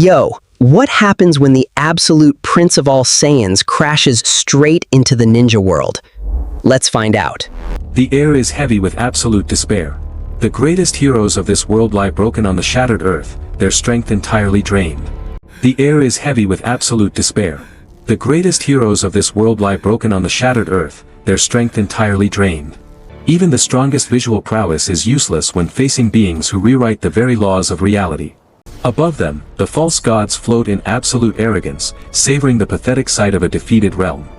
Yo, what happens when the absolute prince of all Saiyans crashes straight into the ninja world? Let's find out. The air is heavy with absolute despair. The greatest heroes of this world lie broken on the shattered earth, their strength entirely drained. The air is heavy with absolute despair. The greatest heroes of this world lie broken on the shattered earth, their strength entirely drained. Even the strongest visual prowess is useless when facing beings who rewrite the very laws of reality. Above them, the false gods float in absolute arrogance, savoring the pathetic sight of a defeated realm.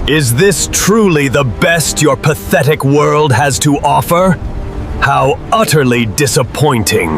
Is this truly the best your pathetic world has to offer? How utterly disappointing.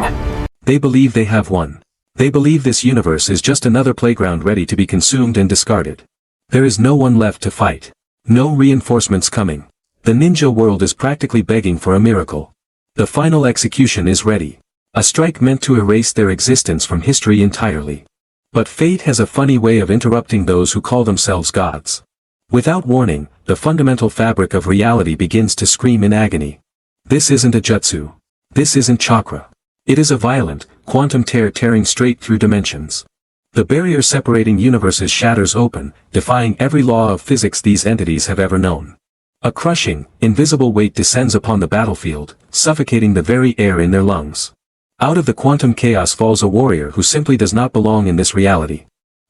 They believe they have won. They believe this universe is just another playground ready to be consumed and discarded. There is no one left to fight. No reinforcements coming. The ninja world is practically begging for a miracle. The final execution is ready. A strike meant to erase their existence from history entirely. But fate has a funny way of interrupting those who call themselves gods. Without warning, the fundamental fabric of reality begins to scream in agony. This isn't a jutsu. This isn't chakra. It is a violent, quantum tear tearing straight through dimensions. The barrier separating universes shatters open, defying every law of physics these entities have ever known. A crushing, invisible weight descends upon the battlefield, suffocating the very air in their lungs. Out of the quantum chaos falls a warrior who simply does not belong in this reality.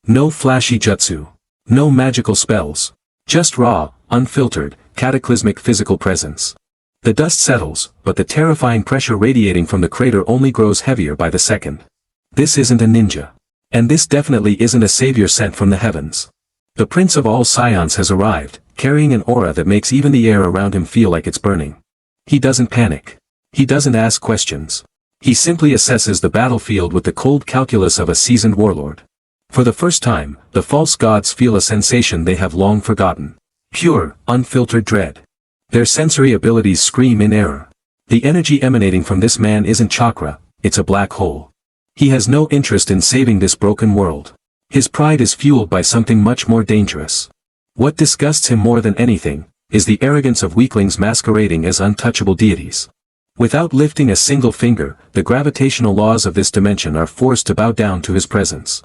No flashy jutsu. No magical spells. Just raw, unfiltered, cataclysmic physical presence. The dust settles, but the terrifying pressure radiating from the crater only grows heavier by the second. This isn't a ninja. And this definitely isn't a savior sent from the heavens. The prince of all Saiyans has arrived, carrying an aura that makes even the air around him feel like it's burning. He doesn't panic. He doesn't ask questions. He simply assesses the battlefield with the cold calculus of a seasoned warlord. For the first time, the false gods feel a sensation they have long forgotten. Pure, unfiltered dread. Their sensory abilities scream in error. The energy emanating from this man isn't chakra, it's a black hole. He has no interest in saving this broken world. His pride is fueled by something much more dangerous. What disgusts him more than anything, is the arrogance of weaklings masquerading as untouchable deities. Without lifting a single finger, the gravitational laws of this dimension are forced to bow down to his presence.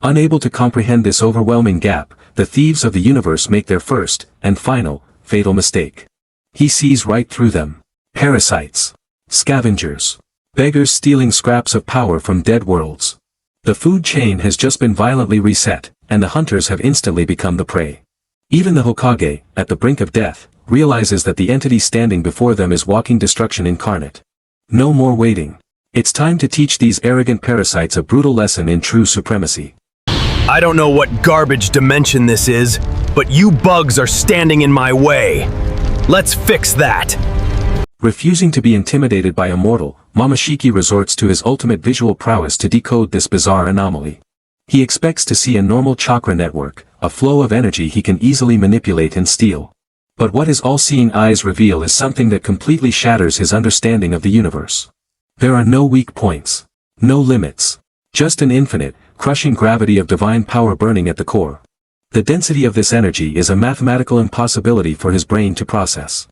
Unable to comprehend this overwhelming gap, the thieves of the universe make their first, and final, fatal mistake. He sees right through them. Parasites. Scavengers. Beggars stealing scraps of power from dead worlds. The food chain has just been violently reset, and the hunters have instantly become the prey. Even the Hokage, at the brink of death, realizes that the entity standing before them is walking destruction incarnate. No more waiting. It's time to teach these arrogant parasites a brutal lesson in true supremacy. I don't know what garbage dimension this is, but you bugs are standing in my way. Let's fix that. Refusing to be intimidated by a mortal, Momoshiki resorts to his ultimate visual prowess to decode this bizarre anomaly. He expects to see a normal chakra network, a flow of energy he can easily manipulate and steal. But what his all-seeing eyes reveal is something that completely shatters his understanding of the universe. There are no weak points. No limits. Just an infinite, crushing gravity of divine power burning at the core. The density of this energy is a mathematical impossibility for his brain to process.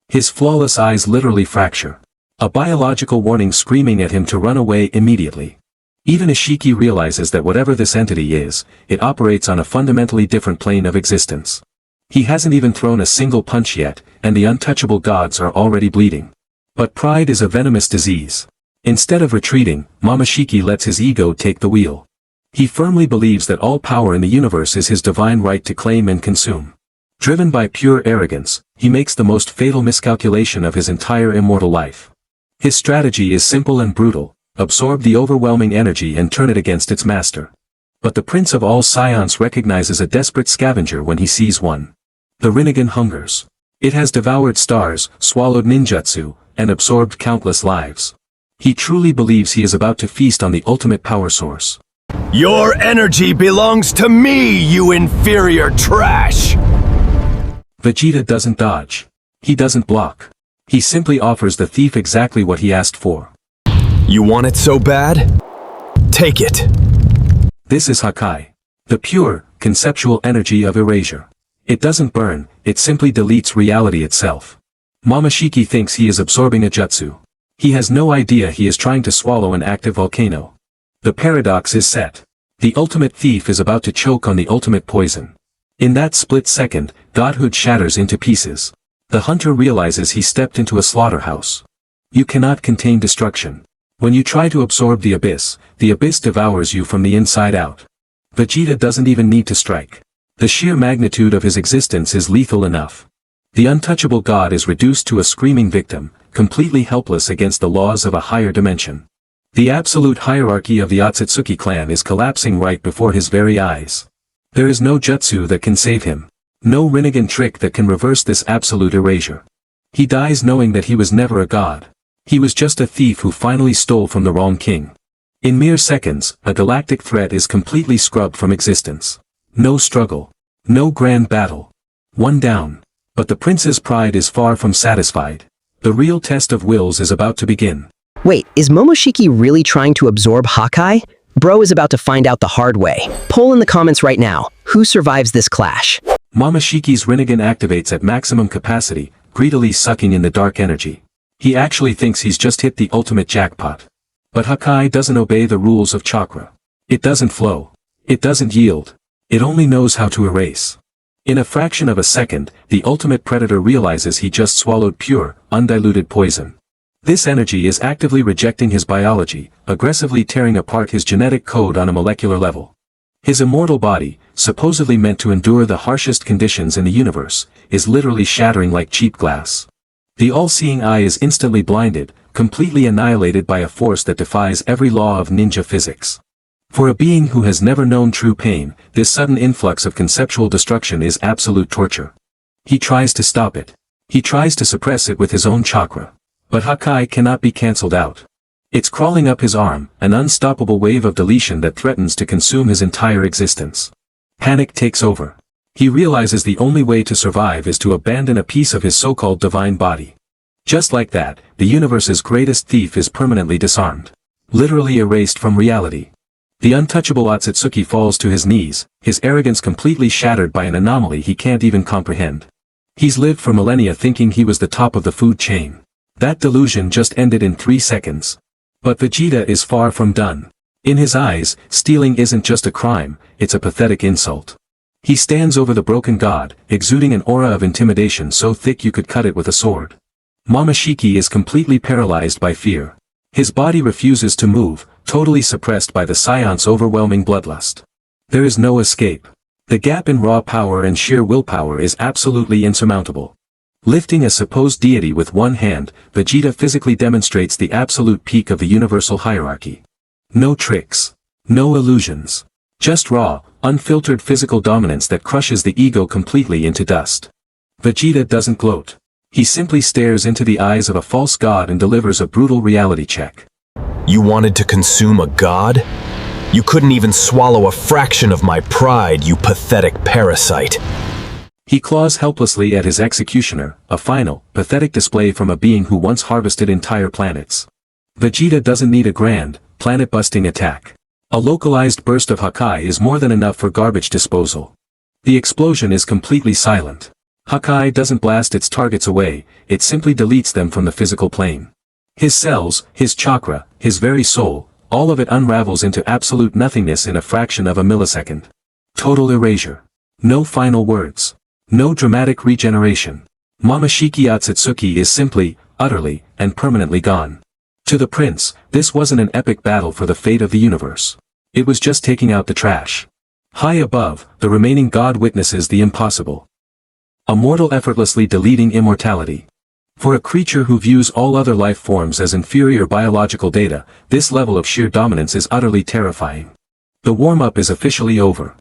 His flawless eyes literally fracture. A biological warning screaming at him to run away immediately. Even Isshiki realizes that whatever this entity is, it operates on a fundamentally different plane of existence. He hasn't even thrown a single punch yet, and the untouchable gods are already bleeding. But pride is a venomous disease. Instead of retreating, Momoshiki lets his ego take the wheel. He firmly believes that all power in the universe is his divine right to claim and consume. Driven by pure arrogance, he makes the most fatal miscalculation of his entire immortal life. His strategy is simple and brutal: absorb the overwhelming energy and turn it against its master. But the prince of all Saiyans recognizes a desperate scavenger when he sees one. The Rinnegan hungers. It has devoured stars, swallowed ninjutsu, and absorbed countless lives. He truly believes he is about to feast on the ultimate power source. Your energy belongs to me, you inferior trash! Vegeta doesn't dodge. He doesn't block. He simply offers the thief exactly what he asked for. You want it so bad? Take it. This is Hakai. The pure, conceptual energy of erasure. It doesn't burn, it simply deletes reality itself. Momoshiki thinks he is absorbing a jutsu. He has no idea he is trying to swallow an active volcano. The paradox is set. The ultimate thief is about to choke on the ultimate poison. In that split second, godhood shatters into pieces. The hunter realizes he stepped into a slaughterhouse. You cannot contain destruction. When you try to absorb the abyss devours you from the inside out. Vegeta doesn't even need to strike. The sheer magnitude of his existence is lethal enough. The untouchable god is reduced to a screaming victim, completely helpless against the laws of a higher dimension. The absolute hierarchy of the Otsutsuki clan is collapsing right before his very eyes. There is no jutsu that can save him. No Rinnegan trick that can reverse this absolute erasure. He dies knowing that he was never a god. He was just a thief who finally stole from the wrong king. In mere seconds, a galactic threat is completely scrubbed from existence. No struggle. No grand battle. One down. But the prince's pride is far from satisfied. The real test of wills is about to begin. Wait, is Momoshiki really trying to absorb Hakai? Bro is about to find out the hard way. Poll in the comments right now. Who survives this clash? Momoshiki's Rinnegan activates at maximum capacity, greedily sucking in the dark energy. He actually thinks he's just hit the ultimate jackpot. But Hakai doesn't obey the rules of chakra. It doesn't flow. It doesn't yield. It only knows how to erase. In a fraction of a second, the ultimate predator realizes he just swallowed pure, undiluted poison. This energy is actively rejecting his biology, aggressively tearing apart his genetic code on a molecular level. His immortal body, supposedly meant to endure the harshest conditions in the universe, is literally shattering like cheap glass. The all-seeing eye is instantly blinded, completely annihilated by a force that defies every law of ninja physics. For a being who has never known true pain, this sudden influx of conceptual destruction is absolute torture. He tries to stop it. He tries to suppress it with his own chakra. But Hakai cannot be cancelled out. It's crawling up his arm, an unstoppable wave of deletion that threatens to consume his entire existence. Panic takes over. He realizes the only way to survive is to abandon a piece of his so-called divine body. Just like that, the universe's greatest thief is permanently disarmed. Literally erased from reality. The untouchable Otsutsuki falls to his knees, his arrogance completely shattered by an anomaly he can't even comprehend. He's lived for millennia thinking he was the top of the food chain. That delusion just ended in 3 seconds. But Vegeta is far from done. In his eyes, stealing isn't just a crime, it's a pathetic insult. He stands over the broken god, exuding an aura of intimidation so thick you could cut it with a sword. Momoshiki is completely paralyzed by fear. His body refuses to move, totally suppressed by the Saiyan's overwhelming bloodlust. There is no escape. The gap in raw power and sheer willpower is absolutely insurmountable. Lifting a supposed deity with one hand, Vegeta physically demonstrates the absolute peak of the universal hierarchy. No tricks. No illusions. Just raw, unfiltered physical dominance that crushes the ego completely into dust. Vegeta doesn't gloat. He simply stares into the eyes of a false god and delivers a brutal reality check. You wanted to consume a god? You couldn't even swallow a fraction of my pride, you pathetic parasite. He claws helplessly at his executioner, a final, pathetic display from a being who once harvested entire planets. Vegeta doesn't need a grand, planet-busting attack. A localized burst of Hakai is more than enough for garbage disposal. The explosion is completely silent. Hakai doesn't blast its targets away, it simply deletes them from the physical plane. His cells, his chakra, his very soul, all of it unravels into absolute nothingness in a fraction of a millisecond. Total erasure. No final words. No dramatic regeneration. Momoshiki Otsutsuki is simply, utterly, and permanently gone. To the prince, this wasn't an epic battle for the fate of the universe. It was just taking out the trash. High above, the remaining god witnesses the impossible. A mortal effortlessly deleting immortality. For a creature who views all other life forms as inferior biological data, this level of sheer dominance is utterly terrifying. The warm-up is officially over.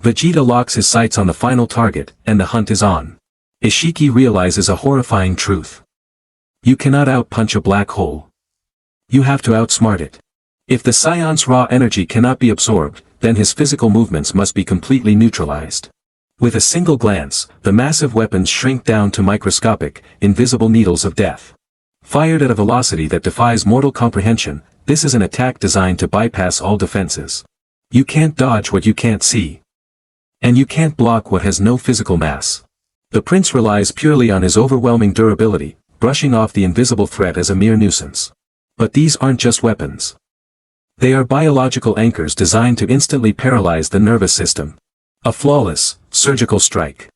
Vegeta locks his sights on the final target, and the hunt is on. Isshiki realizes a horrifying truth. You cannot outpunch a black hole. You have to outsmart it. If the Saiyan's raw energy cannot be absorbed, then his physical movements must be completely neutralized. With a single glance, the massive weapons shrink down to microscopic, invisible needles of death. Fired at a velocity that defies mortal comprehension, this is an attack designed to bypass all defenses. You can't dodge what you can't see. And you can't block what has no physical mass. The prince relies purely on his overwhelming durability, brushing off the invisible threat as a mere nuisance. But these aren't just weapons. They are biological anchors designed to instantly paralyze the nervous system. A flawless, surgical strike.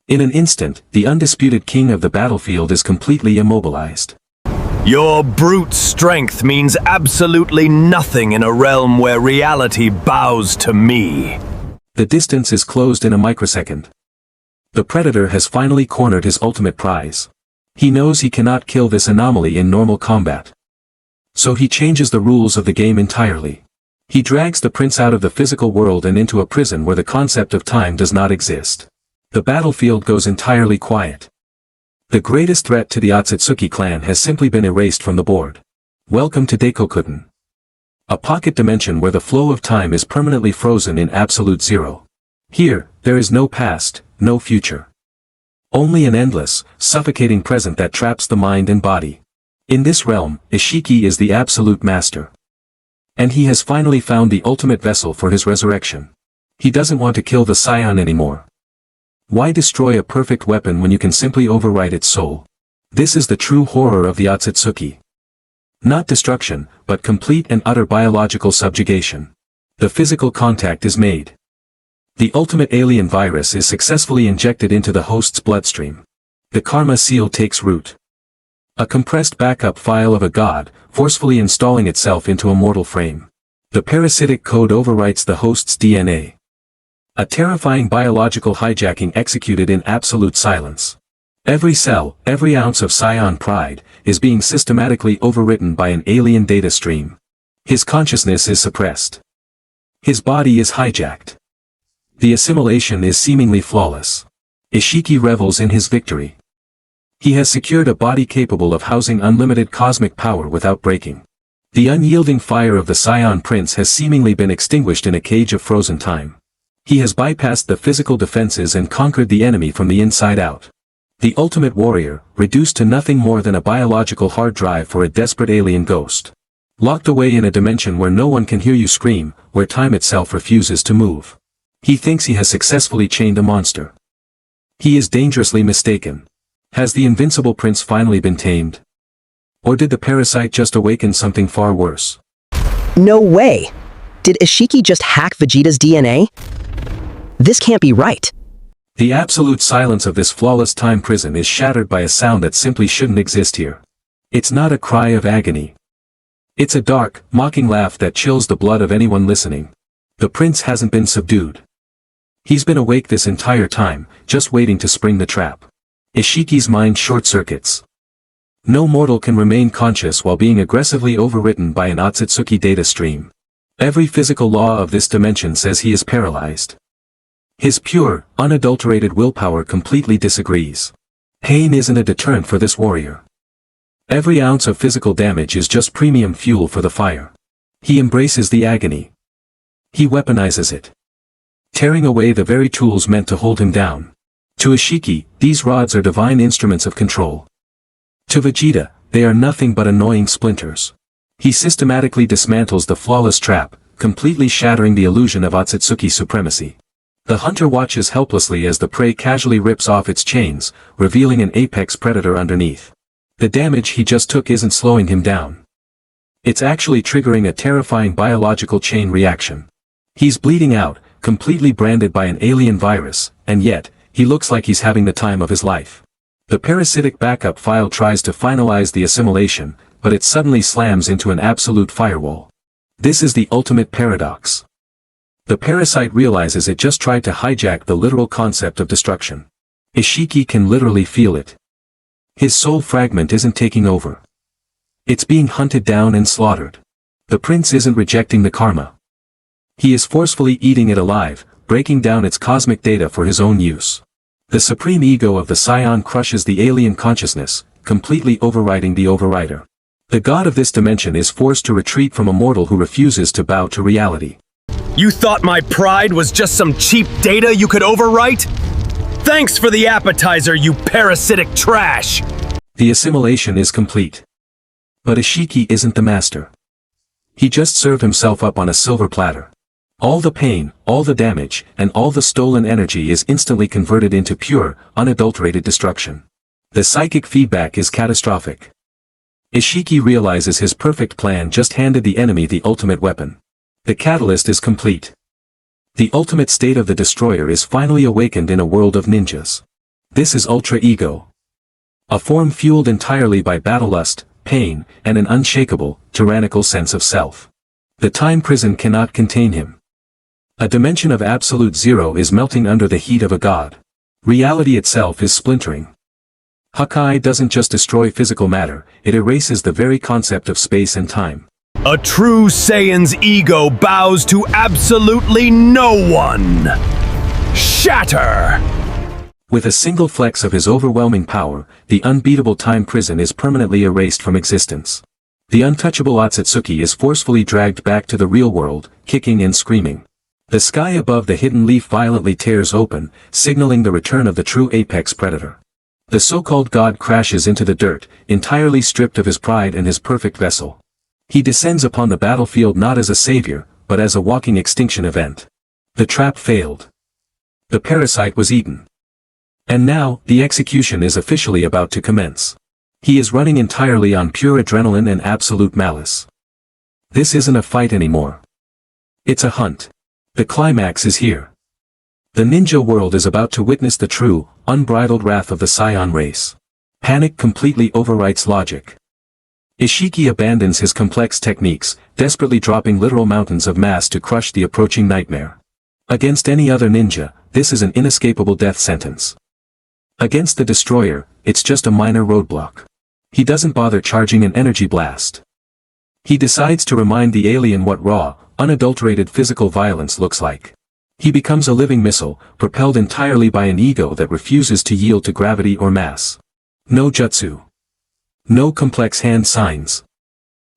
In an instant, the undisputed king of the battlefield is completely immobilized. Your brute strength means absolutely nothing in a realm where reality bows to me. The distance is closed in a microsecond. The predator has finally cornered his ultimate prize. He knows he cannot kill this anomaly in normal combat. So he changes the rules of the game entirely. He drags the prince out of the physical world and into a prison where the concept of time does not exist. The battlefield goes entirely quiet. The greatest threat to the Otsutsuki clan has simply been erased from the board. Welcome to Daikokuten. A pocket dimension where the flow of time is permanently frozen in absolute zero. Here, there is no past, no future. Only an endless, suffocating present that traps the mind and body. In this realm, Isshiki is the absolute master. And he has finally found the ultimate vessel for his resurrection. He doesn't want to kill the Saiyan anymore. Why destroy a perfect weapon when you can simply overwrite its soul? This is the true horror of the Otsutsuki. Not destruction, but complete and utter biological subjugation. The physical contact is made. The ultimate alien virus is successfully injected into the host's bloodstream. The karma seal takes root. A compressed backup file of a god, forcefully installing itself into a mortal frame. The parasitic code overwrites the host's DNA. A terrifying biological hijacking executed in absolute silence. Every cell, every ounce of Saiyan pride, is being systematically overwritten by an alien data stream. His consciousness is suppressed. His body is hijacked. The assimilation is seemingly flawless. Isshiki revels in his victory. He has secured a body capable of housing unlimited cosmic power without breaking. The unyielding fire of the Saiyan prince has seemingly been extinguished in a cage of frozen time. He has bypassed the physical defenses and conquered the enemy from the inside out. The ultimate warrior, reduced to nothing more than a biological hard drive for a desperate alien ghost. Locked away in a dimension where no one can hear you scream, where time itself refuses to move. He thinks he has successfully chained a monster. He is dangerously mistaken. Has the invincible prince finally been tamed? Or did the parasite just awaken something far worse? No way! Did Isshiki just hack Vegeta's DNA? This can't be right. The absolute silence of this flawless time prison is shattered by a sound that simply shouldn't exist here. It's not a cry of agony. It's a dark, mocking laugh that chills the blood of anyone listening. The prince hasn't been subdued. He's been awake this entire time, just waiting to spring the trap. Isshiki's mind short-circuits. No mortal can remain conscious while being aggressively overwritten by an Otsutsuki data stream. Every physical law of this dimension says he is paralyzed. His pure, unadulterated willpower completely disagrees. Pain isn't a deterrent for this warrior. Every ounce of physical damage is just premium fuel for the fire. He embraces the agony. He weaponizes it. Tearing away the very tools meant to hold him down. To Isshiki, these rods are divine instruments of control. To Vegeta, they are nothing but annoying splinters. He systematically dismantles the flawless trap, completely shattering the illusion of Otsutsuki supremacy. The hunter watches helplessly as the prey casually rips off its chains, revealing an apex predator underneath. The damage he just took isn't slowing him down. It's actually triggering a terrifying biological chain reaction. He's bleeding out, completely branded by an alien virus, and yet, he looks like he's having the time of his life. The parasitic backup file tries to finalize the assimilation, but it suddenly slams into an absolute firewall. This is the ultimate paradox. The parasite realizes it just tried to hijack the literal concept of destruction. Isshiki can literally feel it. His soul fragment isn't taking over. It's being hunted down and slaughtered. The prince isn't rejecting the karma. He is forcefully eating it alive, breaking down its cosmic data for his own use. The supreme ego of the Saiyan crushes the alien consciousness, completely overriding the overrider. The god of this dimension is forced to retreat from a mortal who refuses to bow to reality. You thought my pride was just some cheap data you could overwrite? Thanks for the appetizer, you parasitic trash! The assimilation is complete. But Isshiki isn't the master. He just served himself up on a silver platter. All the pain, all the damage, and all the stolen energy is instantly converted into pure, unadulterated destruction. The psychic feedback is catastrophic. Isshiki realizes his perfect plan just handed the enemy the ultimate weapon. The catalyst is complete. The ultimate state of the destroyer is finally awakened in a world of ninjas. This is Ultra Ego. A form fueled entirely by battle lust, pain, and an unshakable, tyrannical sense of self. The time prison cannot contain him. A dimension of absolute zero is melting under the heat of a god. Reality itself is splintering. Hakai doesn't just destroy physical matter, it erases the very concept of space and time. A true Saiyan's ego bows to absolutely no one. Shatter! With a single flex of his overwhelming power, the unbeatable time prison is permanently erased from existence. The untouchable Otsutsuki is forcefully dragged back to the real world, kicking and screaming. The sky above the hidden leaf violently tears open, signaling the return of the true apex predator. The so-called god crashes into the dirt, entirely stripped of his pride and his perfect vessel. He descends upon the battlefield not as a savior, but as a walking extinction event. The trap failed. The parasite was eaten. And now, the execution is officially about to commence. He is running entirely on pure adrenaline and absolute malice. This isn't a fight anymore. It's a hunt. The climax is here. The ninja world is about to witness the true, unbridled wrath of the Saiyan race. Panic completely overwrites logic. Isshiki abandons his complex techniques, desperately dropping literal mountains of mass to crush the approaching nightmare. Against any other ninja, this is an inescapable death sentence. Against the destroyer, it's just a minor roadblock. He doesn't bother charging an energy blast. He decides to remind the alien what raw, unadulterated physical violence looks like. He becomes a living missile, propelled entirely by an ego that refuses to yield to gravity or mass. No jutsu. No complex hand signs.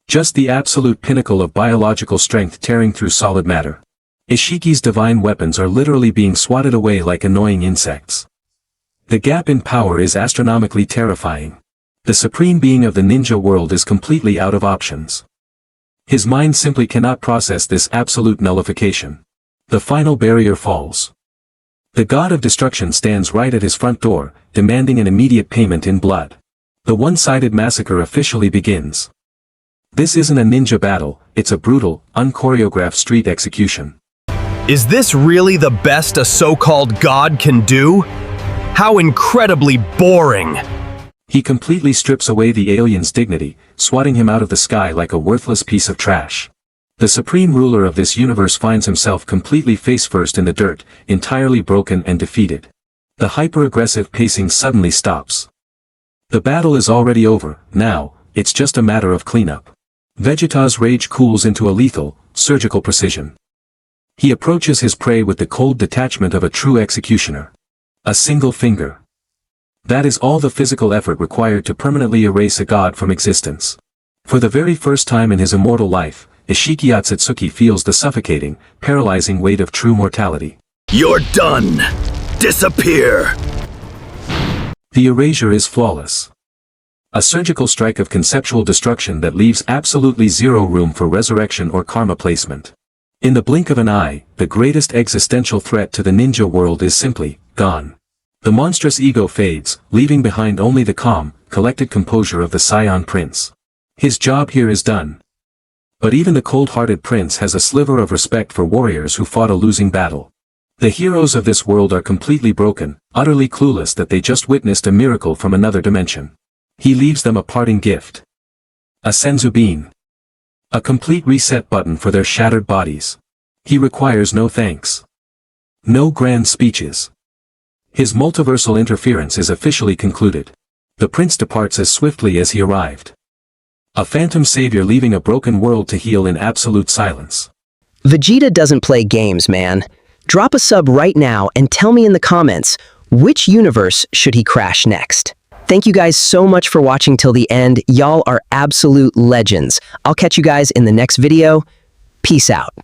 Just the absolute pinnacle of biological strength tearing through solid matter. Isshiki's divine weapons are literally being swatted away like annoying insects. The gap in power is astronomically terrifying. The supreme being of the ninja world is completely out of options. His mind simply cannot process this absolute nullification. The final barrier falls. The god of destruction stands right at his front door, demanding an immediate payment in blood. The one-sided massacre officially begins. This isn't a ninja battle, it's a brutal, unchoreographed street execution. Is this really the best a so-called god can do? How incredibly boring! He completely strips away the alien's dignity, swatting him out of the sky like a worthless piece of trash. The supreme ruler of this universe finds himself completely face-first in the dirt, entirely broken and defeated. The hyper-aggressive pacing suddenly stops. The battle is already over, now, it's just a matter of cleanup. Vegeta's rage cools into a lethal, surgical precision. He approaches his prey with the cold detachment of a true executioner. A single finger. That is all the physical effort required to permanently erase a god from existence. For the very first time in his immortal life, Isshiki Otsutsuki feels the suffocating, paralyzing weight of true mortality. You're done! Disappear! The erasure is flawless. A surgical strike of conceptual destruction that leaves absolutely zero room for resurrection or karma placement. In the blink of an eye, the greatest existential threat to the ninja world is simply gone. The monstrous ego fades, leaving behind only the calm, collected composure of the Saiyan prince. His job here is done. But even the cold-hearted prince has a sliver of respect for warriors who fought a losing battle. The heroes of this world are completely broken, utterly clueless that they just witnessed a miracle from another dimension. He leaves them a parting gift. A senzu bean. A complete reset button for their shattered bodies. He requires no thanks. No grand speeches. His multiversal interference is officially concluded. The prince departs as swiftly as he arrived. A phantom savior leaving a broken world to heal in absolute silence. Vegeta doesn't play games, man. Drop a sub right now and tell me in the comments, which universe should he crash next? Thank you guys so much for watching till the end. Y'all are absolute legends. I'll catch you guys in the next video. Peace out.